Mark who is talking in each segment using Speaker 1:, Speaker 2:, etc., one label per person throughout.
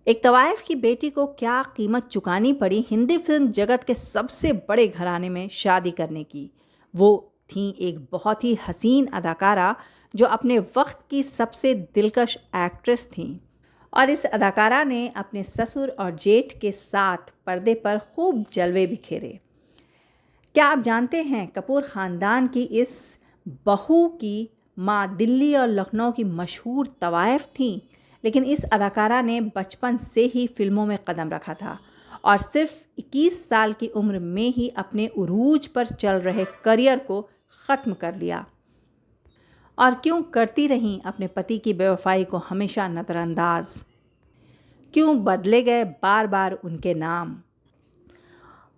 Speaker 1: एक तवाइफ की बेटी को क्या कीमत चुकानी पड़ी हिंदी फिल्म जगत के सबसे बड़े घराने में शादी करने की। वो थी एक बहुत ही हसीन अदाकारा जो अपने वक्त की सबसे दिलकश एक्ट्रेस थीं। और इस अदाकारा ने अपने ससुर और जेठ के साथ पर्दे पर खूब जलवे बिखेरे। क्या आप जानते हैं कपूर ख़ानदान की इस बहू की माँ दिल्ली और लखनऊ की मशहूर तवाइफ थी, लेकिन इस अदाकारा ने बचपन से ही फिल्मों में कदम रखा था और सिर्फ 21 साल की उम्र में ही अपने उरूज पर चल रहे करियर को ख़त्म कर लिया। और क्यों करती रहीं अपने पति की बेवफाई को हमेशा नज़रअंदाज? क्यों बदले गए बार बार उनके नाम?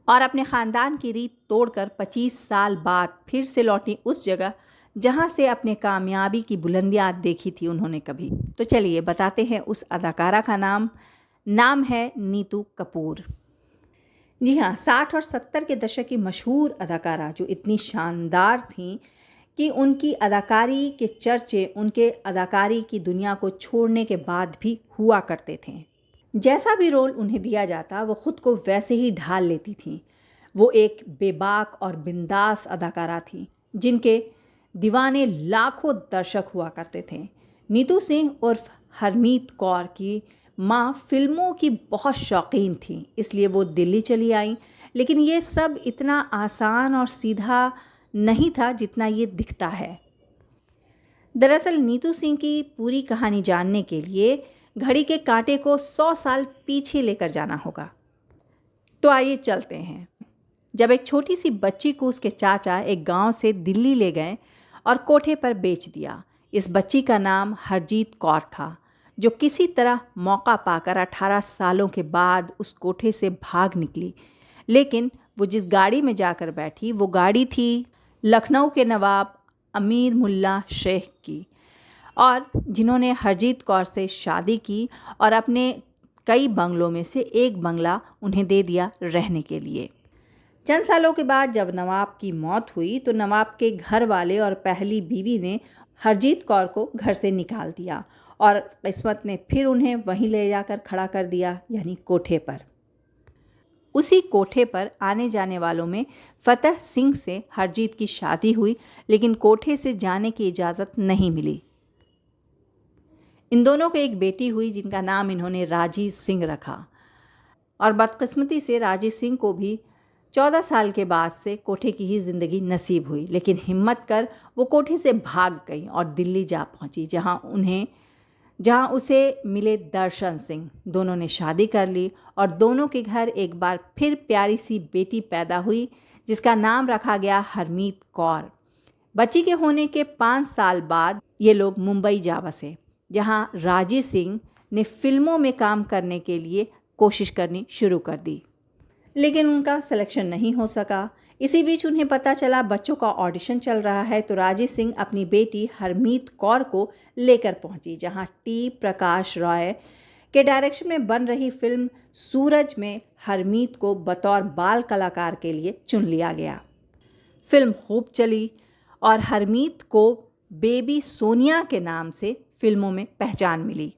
Speaker 1: और अपने ख़ानदान की रीत तोड़कर 25 साल बाद फिर से लौटी उस जगह जहाँ से अपने कामयाबी की बुलंदियाँ देखी थी उन्होंने कभी। तो चलिए बताते हैं उस अदाकारा का नाम है नीतू कपूर। जी हाँ, 60 और 70 के दशक की मशहूर अदाकारा जो इतनी शानदार थीं कि उनकी अदाकारी के चर्चे उनके अदाकारी की दुनिया को छोड़ने के बाद भी हुआ करते थे। जैसा भी रोल उन्हें दिया जाता वो खुद को वैसे ही ढाल लेती थीं। वो एक बेबाक और बिंदास अदाकारा थीं जिनके दीवाने लाखों दर्शक हुआ करते थे। नीतू सिंह उर्फ हरमीत कौर की माँ फिल्मों की बहुत शौकीन थी, इसलिए वो दिल्ली चली आई। लेकिन ये सब इतना आसान और सीधा नहीं था जितना ये दिखता है। दरअसल नीतू सिंह की पूरी कहानी जानने के लिए घड़ी के कांटे को 100 साल पीछे लेकर जाना होगा। तो आइए चलते हैं। जब एक छोटी सी बच्ची को उसके चाचा एक गांव से दिल्ली ले गए और कोठे पर बेच दिया। इस बच्ची का नाम हरजीत कौर था, जो किसी तरह मौका पाकर 18 सालों के बाद उस कोठे से भाग निकली। लेकिन वो जिस गाड़ी में जाकर बैठी वो गाड़ी थी लखनऊ के नवाब अमीर मुल्ला शेख की, और जिन्होंने हरजीत कौर से शादी की और अपने कई बंगलों में से एक बंगला उन्हें दे दिया रहने के लिए। चंद सालों के बाद जब नवाब की मौत हुई तो नवाब के घर वाले और पहली बीवी ने हरजीत कौर को घर से निकाल दिया और किस्मत ने फिर उन्हें वहीं ले जाकर खड़ा कर दिया, यानी कोठे पर। उसी कोठे पर आने जाने वालों में फतेह सिंह से हरजीत की शादी हुई, लेकिन कोठे से जाने की इजाज़त नहीं मिली। इन दोनों को एक बेटी हुई जिनका नाम इन्होंने राजी सिंह रखा, और बदकिस्मती से राजी सिंह को भी 14 साल के बाद से कोठे की ही ज़िंदगी नसीब हुई। लेकिन हिम्मत कर वो कोठे से भाग गई और दिल्ली जा पहुंची, जहां उसे मिले दर्शन सिंह। दोनों ने शादी कर ली और दोनों के घर एक बार फिर प्यारी सी बेटी पैदा हुई जिसका नाम रखा गया हरमीत कौर। बच्ची के होने के 5 साल बाद ये लोग मुंबई जा बसे, जहां राजी सिंह ने फिल्मों में काम करने के लिए कोशिश करनी शुरू कर दी, लेकिन उनका सिलेक्शन नहीं हो सका। इसी बीच उन्हें पता चला बच्चों का ऑडिशन चल रहा है, तो राजी सिंह अपनी बेटी हरमीत कौर को लेकर पहुंची, जहां टी प्रकाश रॉय के डायरेक्शन में बन रही फिल्म सूरज में हरमीत को बतौर बाल कलाकार के लिए चुन लिया गया। फिल्म खूब चली और हरमीत को बेबी सोनिया के नाम से फिल्मों में पहचान मिली।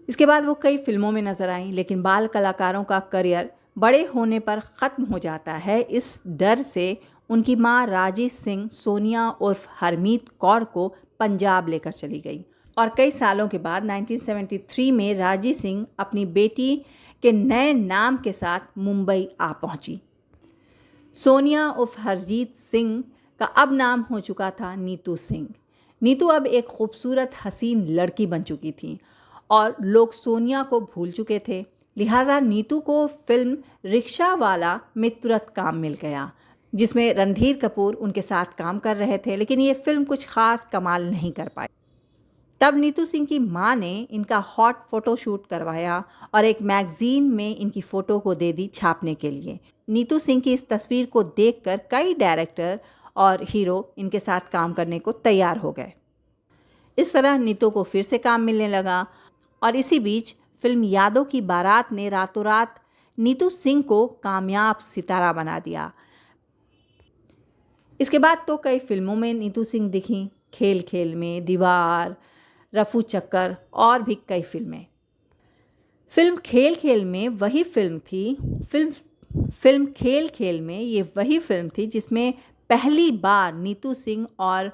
Speaker 1: इसके बाद वो कई फिल्मों में नजर आईं, लेकिन बाल कलाकारों का करियर बड़े होने पर ख़त्म हो जाता है। इस डर से उनकी माँ राजी सिंह सोनिया उर्फ हरमीत कौर को पंजाब लेकर चली गई, और कई सालों के बाद 1973 में राजी सिंह अपनी बेटी के नए नाम के साथ मुंबई आ पहुंची। सोनिया उर्फ हरजीत सिंह का अब नाम हो चुका था नीतू सिंह। नीतू अब एक खूबसूरत हसीन लड़की बन चुकी थी और लोग सोनिया को भूल चुके थे। लिहाजा नीतू को फिल्म रिक्शा वाला में तुरंत काम मिल गया, जिसमें रणधीर कपूर उनके साथ काम कर रहे थे, लेकिन ये फिल्म कुछ खास कमाल नहीं कर पाई। तब नीतू सिंह की माँ ने इनका हॉट फोटोशूट करवाया और एक मैगजीन में इनकी फ़ोटो को दे दी छापने के लिए। नीतू सिंह की इस तस्वीर को देखकर कई डायरेक्टर और हीरो इनके साथ काम करने को तैयार हो गए। इस तरह नीतू को फिर से काम मिलने लगा, और इसी बीच फिल्म यादों की बारात ने रातों रात नीतू सिंह को कामयाब सितारा बना दिया। इसके बाद तो कई फिल्मों में नीतू सिंह दिखीं, खेल खेल में, दीवार, रफू चक्कर और भी कई फिल्में। फिल्म खेल खेल में वही फिल्म थी फिल्म खेल खेल में ये वही फिल्म थी जिसमें पहली बार नीतू सिंह और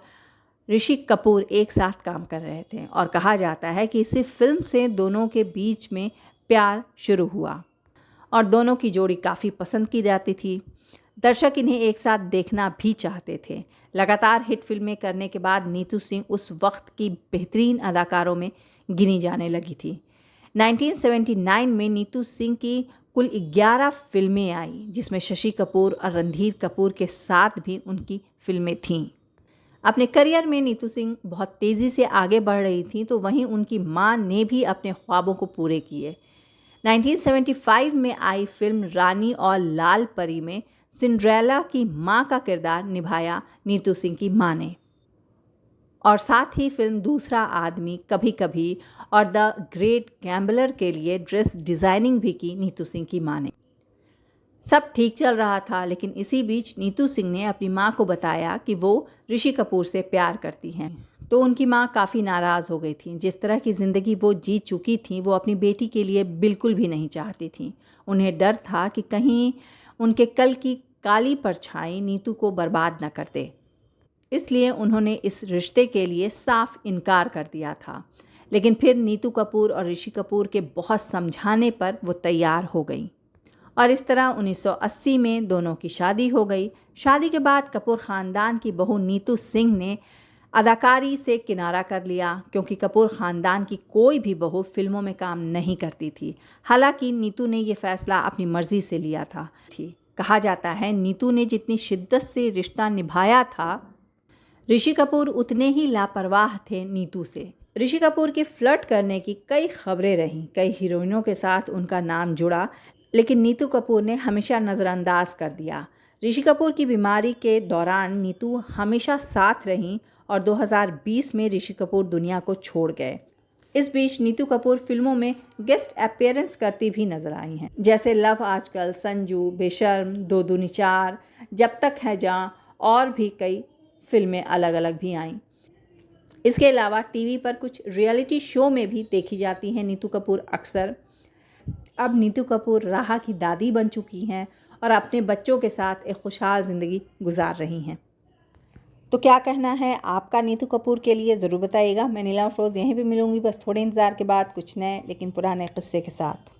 Speaker 1: ऋषि कपूर एक साथ काम कर रहे थे और कहा जाता है कि इसी फिल्म से दोनों के बीच में प्यार शुरू हुआ और दोनों की जोड़ी काफ़ी पसंद की जाती थी। दर्शक इन्हें एक साथ देखना भी चाहते थे। लगातार हिट फिल्में करने के बाद नीतू सिंह उस वक्त की बेहतरीन अदाकारों में गिनी जाने लगी थी। 1979 में नीतू सिंह की कुल 11 फिल्में आई, जिसमें शशि कपूर और रणधीर कपूर के साथ भी उनकी फिल्में थीं। अपने करियर में नीतू सिंह बहुत तेज़ी से आगे बढ़ रही थी, तो वहीं उनकी मां ने भी अपने ख्वाबों को पूरे किए। 1975 में आई फिल्म रानी और लाल परी में सिंड्रेला की मां का किरदार निभाया नीतू सिंह की मां ने, और साथ ही फिल्म दूसरा आदमी, कभी कभी और द ग्रेट गैम्बलर के लिए ड्रेस डिज़ाइनिंग भी की नीतू सिंह की मां ने। सब ठीक चल रहा था, लेकिन इसी बीच नीतू सिंह ने अपनी मां को बताया कि वो ऋषि कपूर से प्यार करती हैं, तो उनकी मां काफ़ी नाराज़ हो गई थी। जिस तरह की ज़िंदगी वो जी चुकी थी वो अपनी बेटी के लिए बिल्कुल भी नहीं चाहती थी। उन्हें डर था कि कहीं उनके कल की काली परछाई नीतू को बर्बाद न कर दे, इसलिए उन्होंने इस रिश्ते के लिए साफ इनकार कर दिया था। लेकिन फिर नीतू कपूर और ऋषि कपूर के बहुत समझाने पर वो तैयार हो गई और इस तरह 1980 में दोनों की शादी हो गई। शादी के बाद कपूर ख़ानदान की बहू नीतू सिंह ने अदाकारी से किनारा कर लिया, क्योंकि कपूर ख़ानदान की कोई भी बहू फिल्मों में काम नहीं करती थी। हालांकि नीतू ने ये फ़ैसला अपनी मर्ज़ी से लिया था। कहा जाता है नीतू ने जितनी शिद्दत से रिश्ता निभाया था, ऋषि कपूर उतने ही लापरवाह थे नीतू से। ऋषि कपूर की फ्लर्ट करने की कई खबरें रहीं, कई हीरोइनों के साथ उनका नाम जुड़ा, लेकिन नीतू कपूर ने हमेशा नज़रअंदाज कर दिया। ऋषि कपूर की बीमारी के दौरान नीतू हमेशा साथ रहीं और 2020 में ऋषि कपूर दुनिया को छोड़ गए। इस बीच नीतू कपूर फिल्मों में गेस्ट अपीयरेंस करती भी नजर आई हैं, जैसे लव आजकल, संजू, बेशर्म, दो दूनी चार, जब तक है जां, और भी कई फिल्में अलग अलग भी आईं। इसके अलावा टीवी पर कुछ रियलिटी शो में भी देखी जाती हैं नीतू कपूर अक्सर। अब नीतू कपूर राहा की दादी बन चुकी हैं और अपने बच्चों के साथ एक खुशहाल ज़िंदगी गुजार रही हैं। तो क्या कहना है आपका नीतू कपूर के लिए, ज़रूर बताइएगा। मैं नीलम अफरोज़ यहीं पे मिलूँगी बस थोड़े इंतज़ार के बाद कुछ नए लेकिन पुराने क़िस्से के साथ।